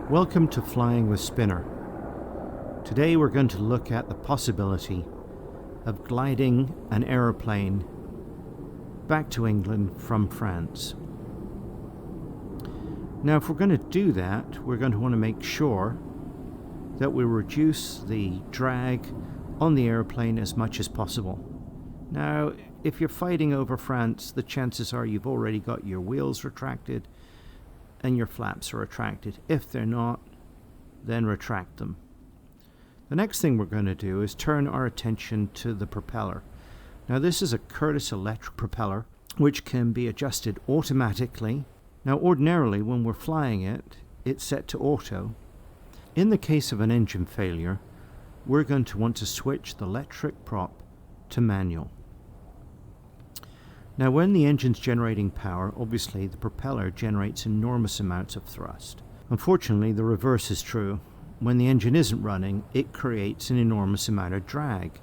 Welcome to Flying with Spinner. Today we're going to look at the possibility of gliding an aeroplane back to England from France. Now, if we're going to do that, we're going to want to make sure that we reduce the drag on the airplane as much as possible. Now, if you're fighting over France, the chances are you've already got your wheels retracted and your flaps are retracted. If they're not, then retract them. The next thing we're going to do is turn our attention to the propeller. Now, this is a Curtiss electric propeller which can be adjusted automatically. Now, ordinarily when we're flying it, it's set to auto. In the case of an engine failure, we're going to want to switch the electric prop to manual. Now, when the engine's generating power, obviously the propeller generates enormous amounts of thrust. Unfortunately, the reverse is true. When the engine isn't running, it creates an enormous amount of drag.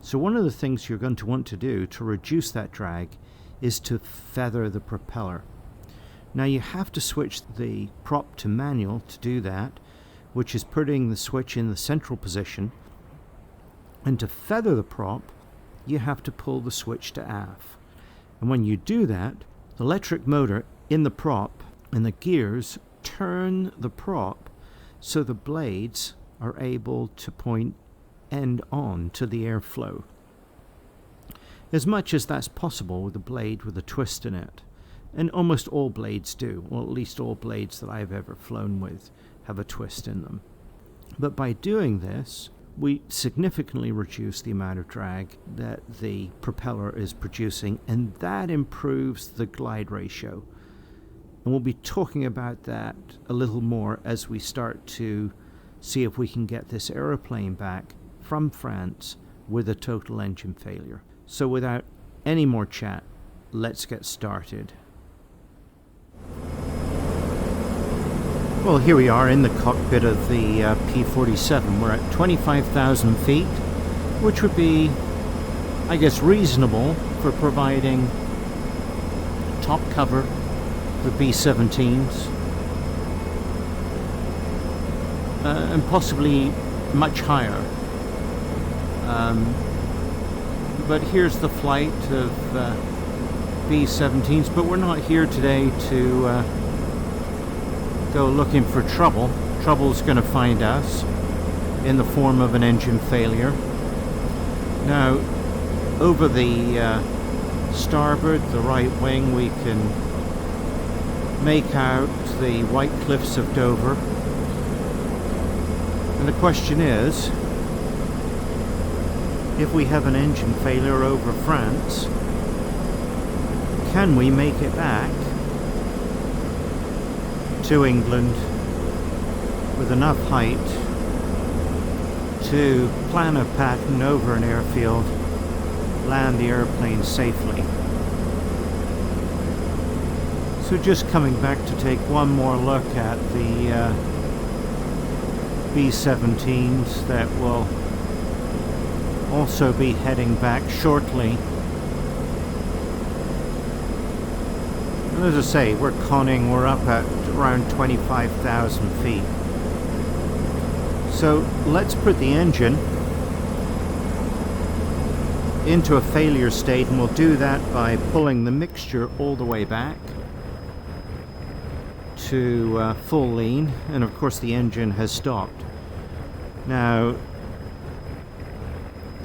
So one of the things you're going to want to do to reduce that drag is to feather the propeller. Now, you have to switch the prop to manual to do that, which is putting the switch in the central position. And to feather the prop, you have to pull the switch to aft. And when you do that, the electric motor in the prop and the gears turn the prop so the blades are able to point end on to the airflow, as much as that's possible with a blade with a twist in it. And almost all blades do, or at least all blades that I've ever flown with have a twist in them. But by doing this, we significantly reduce the amount of drag that the propeller is producing, and that improves the glide ratio. And we'll be talking about that a little more as we start to see if we can get this aeroplane back from France with a total engine failure. So without any more chat, let's get started. Well, here we are in the cockpit of the P47. We're at 25,000 feet, which would be, I guess, reasonable for providing top cover for B-17s, and possibly much higher. But here's the flight of B-17s, but we're not here today to go looking for trouble. Trouble's going to find us in the form of an engine failure. Now, over the starboard, the right wing, we can make out the white cliffs of Dover. And the question is, if we have an engine failure over France, can we make it back to England with enough height to plan a pattern over an airfield, land the airplane safely? So just coming back to take one more look at the B-17s that will also be heading back shortly. And as I say, we're conning, we're up at around 25,000 feet. So let's put the engine into a failure state, and we'll do that by pulling the mixture all the way back to full lean, and of course the engine has stopped. Now,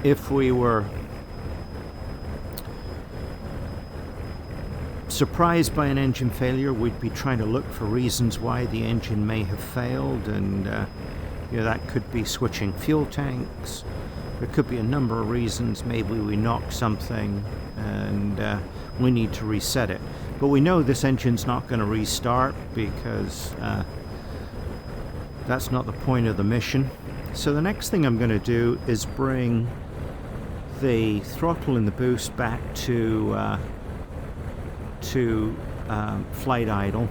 if we were surprised by an engine failure, we'd be trying to look for reasons why the engine may have failed, and that could be switching fuel tanks. There could be a number of reasons. Maybe we knocked something and we need to reset it. But we know this engine's not going to restart because that's not the point of the mission. So the next thing I'm going to do is bring the throttle and the boost back to flight idle,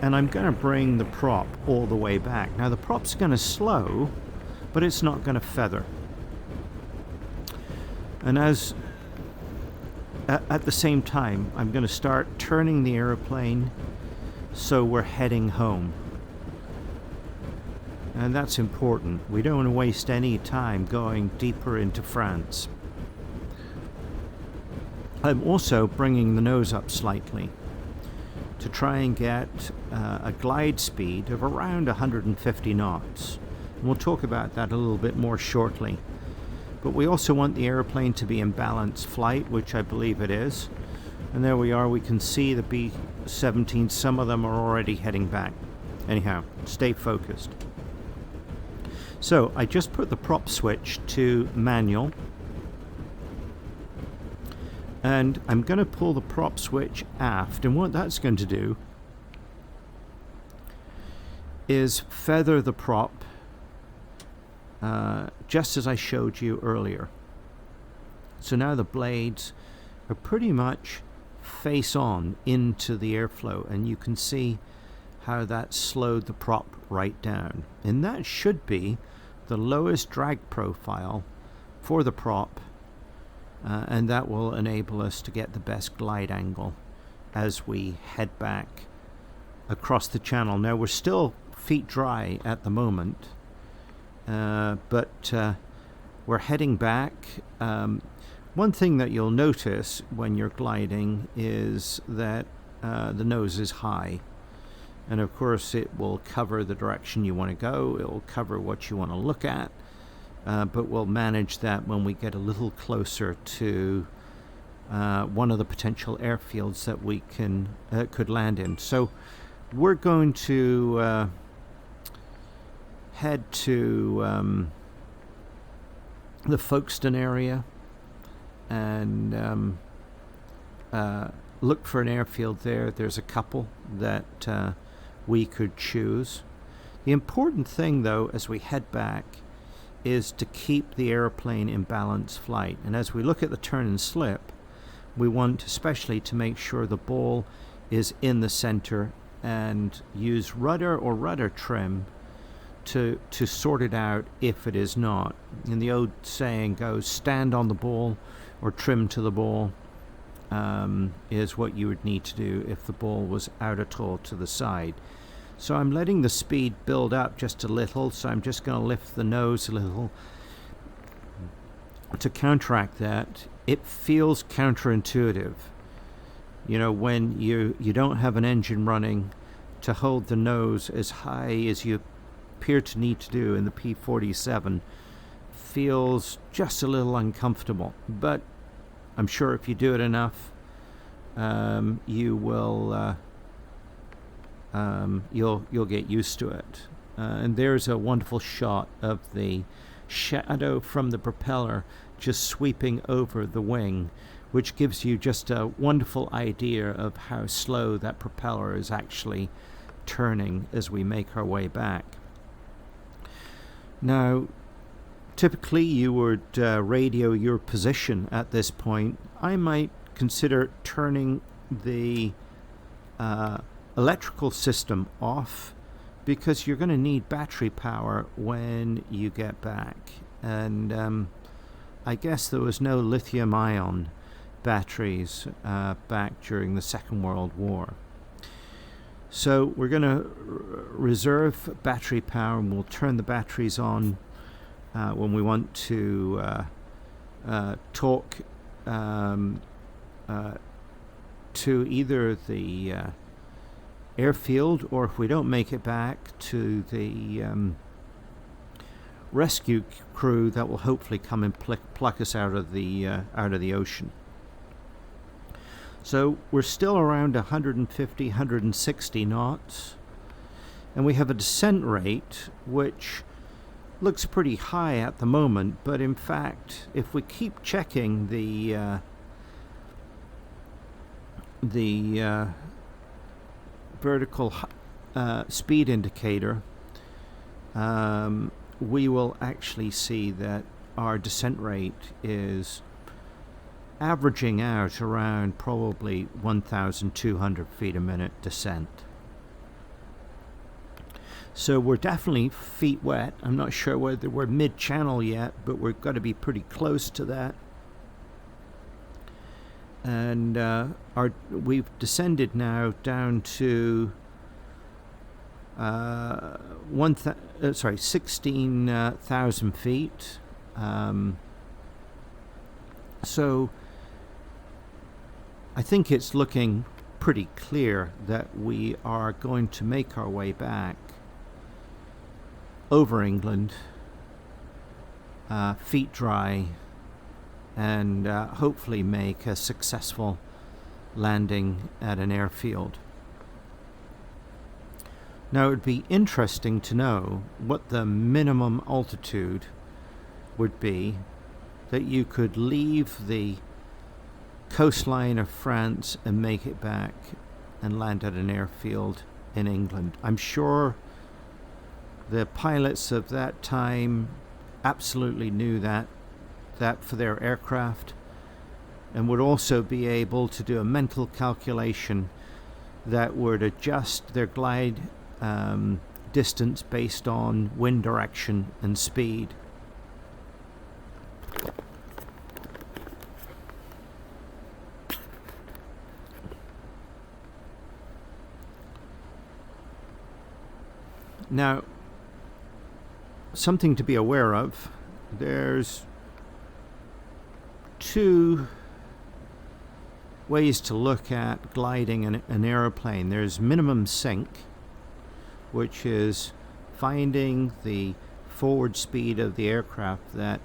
and I'm going to bring the prop all the way back. Now the prop's going to slow, but it's not going to feather. And at the same time, I'm going to start turning the airplane so we're heading home. and that's important. We don't want to waste any time going deeper into France. I'm also bringing the nose up slightly to try and get a glide speed of around 150 knots. And we'll talk about that a little bit more shortly. But we also want the airplane to be in balanced flight, which I believe it is. And there we are, we can see the B-17, some of them are already heading back. Anyhow, stay focused. So I just put the prop switch to manual. And I'm going to pull the prop switch aft, and what that's going to do is feather the prop just as I showed you earlier. So now the blades are pretty much face on into the airflow, and you can see how that slowed the prop right down. And that should be the lowest drag profile for the prop, and that will enable us to get the best glide angle as we head back across the channel. Now we're still feet dry at the moment, but we're heading back. One thing that you'll notice when you're gliding is that the nose is high, and of course it will cover the direction you want to go, it will cover what you want to look at, but we'll manage that when we get a little closer to one of the potential airfields that we could land in. So we're going to head to the Folkestone area and look for an airfield there. There's a couple that we could choose. The important thing, though, as we head back is to keep the airplane in balanced flight. And as we look at the turn and slip, we want especially to make sure the ball is in the center and use rudder or rudder trim to sort it out if it is not. And the old saying goes, stand on the ball or trim to the ball, is what you would need to do if the ball was out at all to the side. So I'm letting the speed build up just a little, so I'm just going to lift the nose a little to counteract that. It feels counterintuitive, you know, when you don't have an engine running, to hold the nose as high as you appear to need to do in the P47 feels just a little uncomfortable. But I'm sure if you do it enough, you will you'll get used to it. And there's a wonderful shot of the shadow from the propeller just sweeping over the wing, which gives you just a wonderful idea of how slow that propeller is actually turning as we make our way back. Now, typically you would radio your position at this point. I might consider turning the electrical system off, because you're going to need battery power when you get back. And I guess there was no lithium-ion batteries back during the Second World War. So we're going to reserve battery power, and we'll turn the batteries on when we want to talk to either the airfield, or if we don't make it back, to the rescue crew that will hopefully come and pluck us out of the ocean. So we're still around 150, 160 knots, and we have a descent rate which looks pretty high at the moment, but in fact, if we keep checking the vertical speed indicator, we will actually see that our descent rate is averaging out around probably 1,200 feet a minute descent. So we're definitely feet wet. I'm not sure whether we're mid-channel yet, but we've got to be pretty close to that. And we've descended now down to 16,000 feet. So I think it's looking pretty clear that we are going to make our way back over England, feet dry, and hopefully make a successful landing at an airfield. Now, it would be interesting to know what the minimum altitude would be that you could leave the coastline of France and make it back and land at an airfield in England. I'm sure the pilots of that time absolutely knew that for their aircraft, and would also be able to do a mental calculation that would adjust their glide distance based on wind direction and speed. Now, something to be aware of, there's two ways to look at gliding an aeroplane. There's minimum sink, which is finding the forward speed of the aircraft that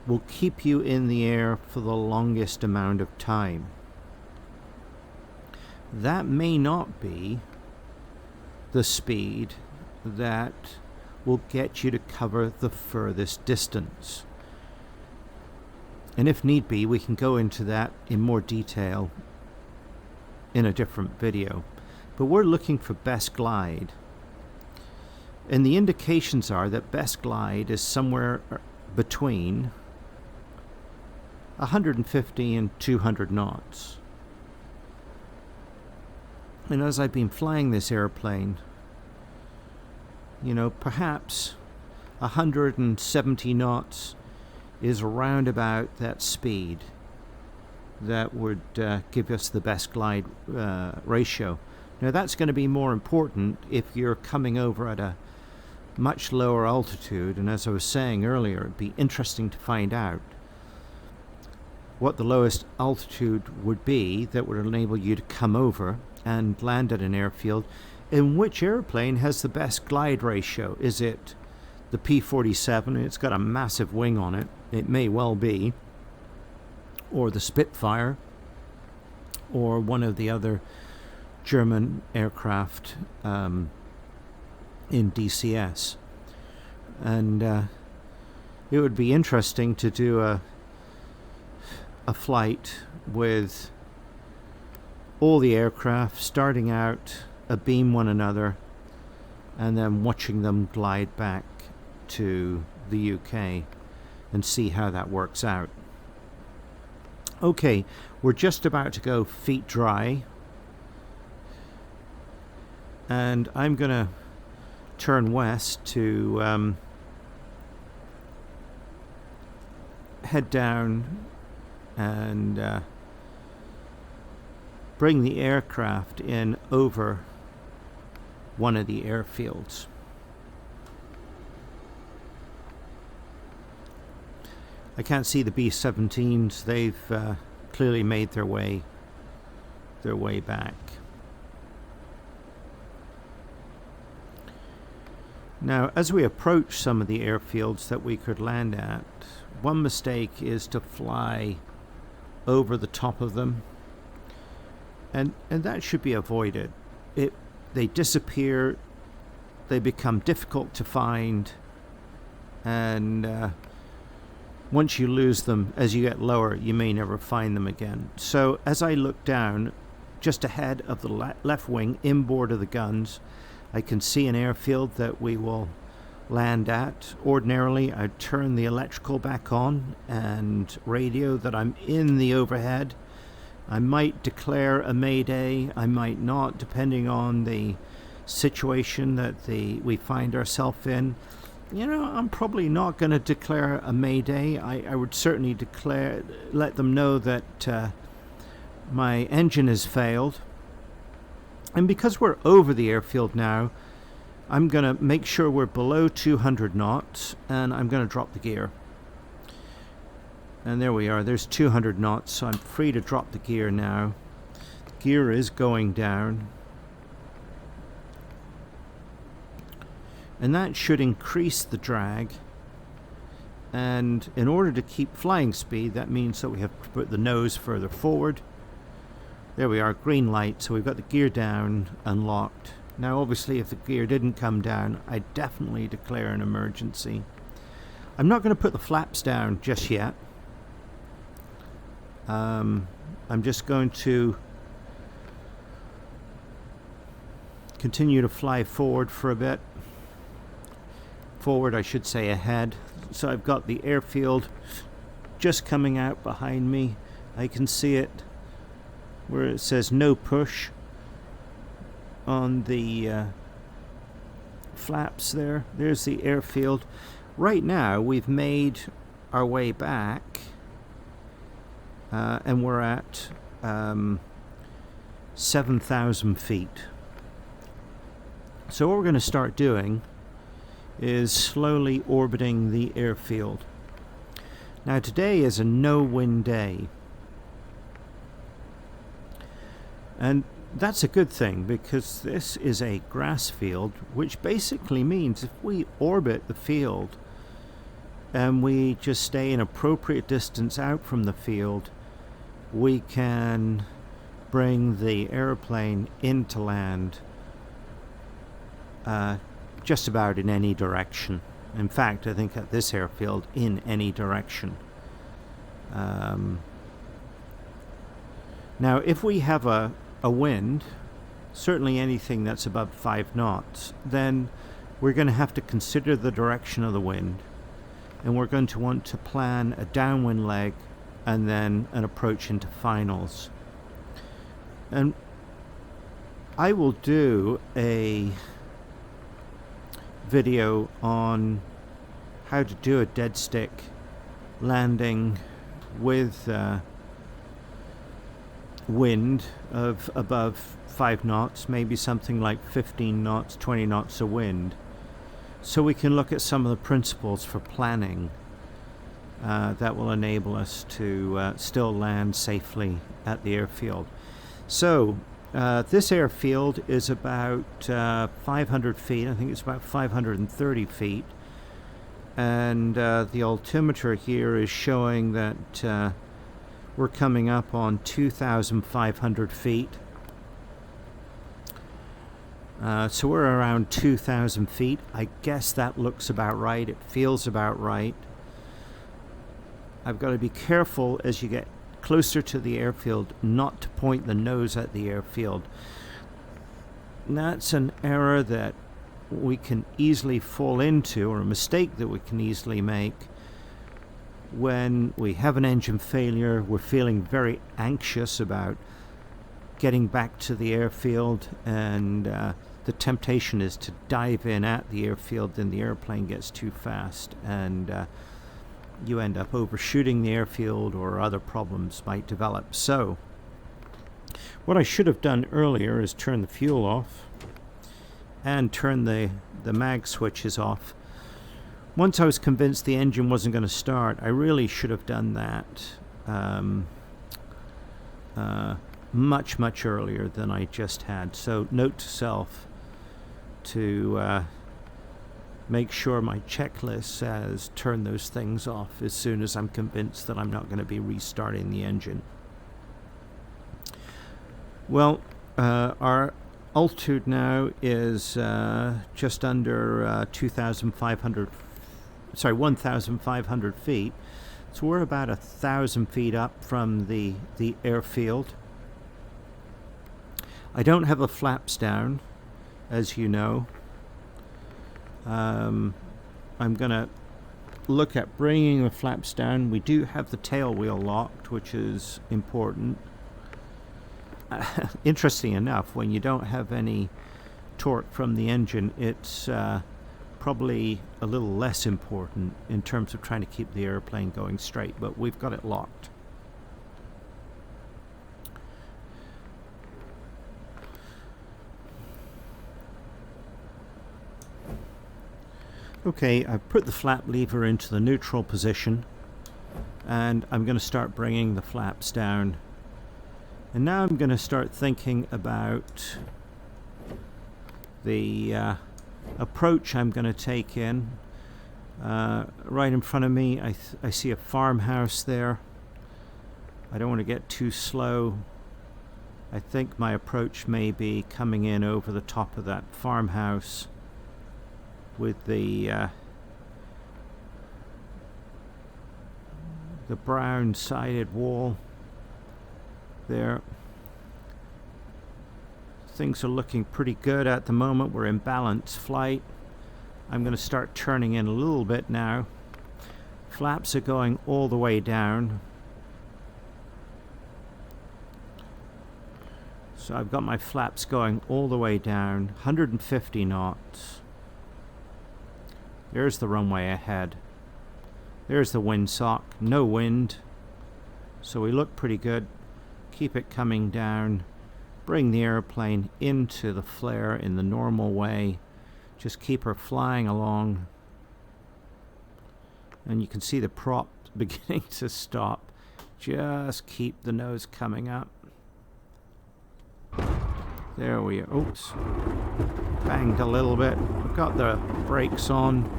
will keep you in the air for the longest amount of time. That may not be the speed that will get you to cover the furthest distance. And if need be, we can go into that in more detail in a different video. But we're looking for best glide. And the indications are that best glide is somewhere between 150 and 200 knots. And as I've been flying this airplane, perhaps 170 knots is around about that speed that would give us the best glide ratio. Now, that's going to be more important if you're coming over at a much lower altitude, and as I was saying earlier, it'd be interesting to find out what the lowest altitude would be that would enable you to come over and land at an airfield. And which airplane has the best glide ratio? Is it the P47? It's got a massive wing on it. It may well be. Or the Spitfire. Or one of the other German aircraft in DCS. And it would be interesting to do a flight with all the aircraft starting out abeam one another and then watching them glide back to the UK and see how that works out. Okay, we're just about to go feet dry, and I'm gonna turn west to head down and bring the aircraft in over one of the airfields. I can't see the B-17s. They've clearly made their way back. Now, as we approach some of the airfields that we could land at, one mistake is to fly over the top of them, and that should be avoided. They disappear, they become difficult to find, and once you lose them, as you get lower, you may never find them again. So as I look down, just ahead of the left wing, inboard of the guns, I can see an airfield that we will land at. Ordinarily, I'd turn the electrical back on and radio that I'm in the overhead. I might declare a mayday, I might not, depending on the situation that we find ourselves in. I'm probably not going to declare a mayday. I would certainly let them know that my engine has failed. And because we're over the airfield now, I'm going to make sure we're below 200 knots, and I'm going to drop the gear. And there we are, there's 200 knots, so I'm free to drop the gear now. The gear is going down. And that should increase the drag. And in order to keep flying speed, that means that we have to put the nose further forward. There we are, green light, so we've got the gear down, unlocked. Now obviously if the gear didn't come down, I'd definitely declare an emergency. I'm not going to put the flaps down just yet. I'm just going to continue to fly forward for a bit. Forward, I should say, ahead. So I've got the airfield just coming out behind me. I can see it where it says no push on the flaps there. There's the airfield. Right now we've made our way back and we're at 7,000 feet. So what we're going to start doing is slowly orbiting the airfield. Now today is a no-wind day. And that's a good thing, because this is a grass field, which basically means if we orbit the field and we just stay an appropriate distance out from the field, we can bring the airplane into land just about in any direction. In fact, I think at this airfield, in any direction. Now, if we have a wind, certainly anything that's above 5 knots, then we're going to have to consider the direction of the wind, and we're going to want to plan a downwind leg and then an approach into finals. And I will do a video on how to do a dead stick landing with wind of above 5 knots, maybe something like 15 knots, 20 knots of wind, so we can look at some of the principles for planning that will enable us to still land safely at the airfield. So this airfield is about 500 feet. I think it's about 530 feet. And the altimeter here is showing that we're coming up on 2,500 feet. So we're around 2,000 feet. I guess that looks about right. It feels about right. I've got to be careful as you get closer to the airfield not to point the nose at the airfield. And that's an error that we can easily fall into, or a mistake that we can easily make when we have an engine failure. We're feeling very anxious about getting back to the airfield, and the temptation is to dive in at the airfield, then the airplane gets too fast and you end up overshooting the airfield, or other problems might develop. So what I should have done earlier is turn the fuel off and turn the mag switches off. Once I was convinced the engine wasn't going to start, I really should have done that much earlier than I just had. So note to self to make sure my checklist says turn those things off as soon as I'm convinced that I'm not going to be restarting the engine. Well, our altitude now is just under 1,500 feet. So we're about 1,000 feet up from the airfield. I don't have the flaps down, as you know. I'm going to look at bringing the flaps down. We do have the tail wheel locked, which is important. Interesting enough, when you don't have any torque from the engine, it's probably a little less important in terms of trying to keep the airplane going straight, but we've got it locked. Okay, I've put the flap lever into the neutral position, and I'm going to start bringing the flaps down. And now I'm going to start thinking about the approach I'm going to take in. Right in front of me, I see a farmhouse there. I don't want to get too slow. I think my approach may be coming in over the top of that farmhouse with the brown sided wall there. Things are looking pretty good at the moment. We're in balanced flight. I'm going to start turning in a little bit now. Flaps are going all the way down. So I've got my flaps going all the way down, 150 knots. There's the runway ahead. There's the windsock, no wind. So we look pretty good. Keep it coming down. Bring the airplane into the flare in the normal way. Just keep her flying along. And you can see the prop beginning to stop. Just keep the nose coming up. There we are. Oops. Banged a little bit. I've got the brakes on.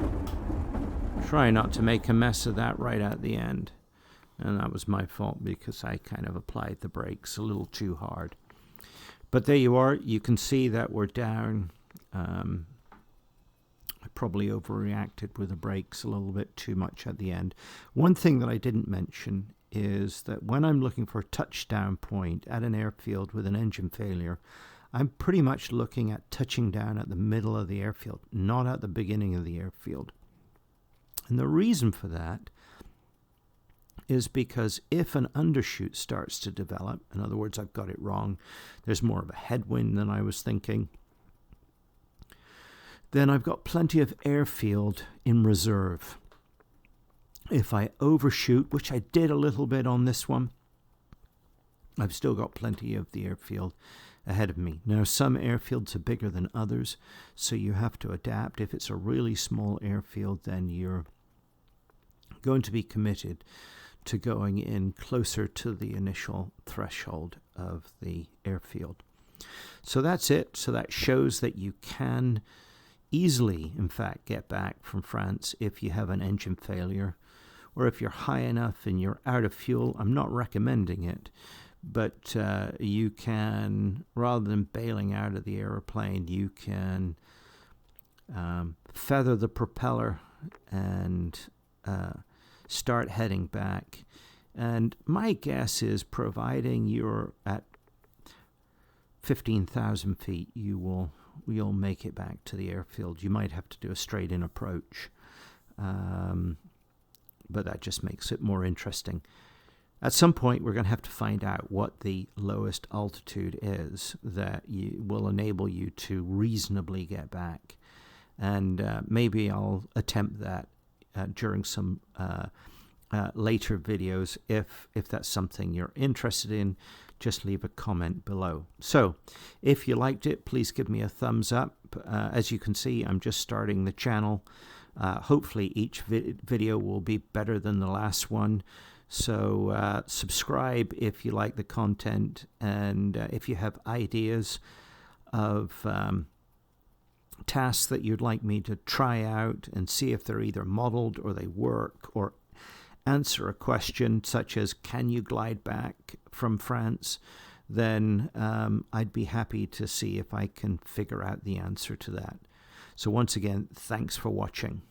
Try not to make a mess of that right at the end. And that was my fault because I kind of applied the brakes a little too hard. But there you are. You can see that we're down. I probably overreacted with the brakes a little bit too much at the end. One thing that I didn't mention is that when I'm looking for a touchdown point at an airfield with an engine failure, I'm pretty much looking at touching down at the middle of the airfield, not at the beginning of the airfield. And the reason for that is because if an undershoot starts to develop, in other words, I've got it wrong, there's more of a headwind than I was thinking, then I've got plenty of airfield in reserve. If I overshoot, which I did a little bit on this one, I've still got plenty of the airfield ahead of me. Now, some airfields are bigger than others, so you have to adapt. If it's a really small airfield, then you're going to be committed to going in closer to the initial threshold of the airfield. So that's it. So that shows that you can easily, in fact, get back from France if you have an engine failure, or if you're high enough and you're out of fuel. I'm not recommending it, but you can, rather than bailing out of the airplane, you can feather the propeller and start heading back. And my guess is, providing you're at 15,000 feet, you'll make it back to the airfield. You might have to do a straight-in approach, but that just makes it more interesting. At some point, we're going to have to find out what the lowest altitude is that will enable you to reasonably get back. And maybe I'll attempt that during some later videos. If that's something you're interested in, just leave a comment below. So if you liked it, please give me a thumbs up. As you can see, I'm just starting the channel. Hopefully each video will be better than the last one. So subscribe if you like the content, and if you have ideas of tasks that you'd like me to try out and see if they're either modeled or they work, or answer a question such as, can you glide back from France, then I'd be happy to see if I can figure out the answer to that. So once again, thanks for watching.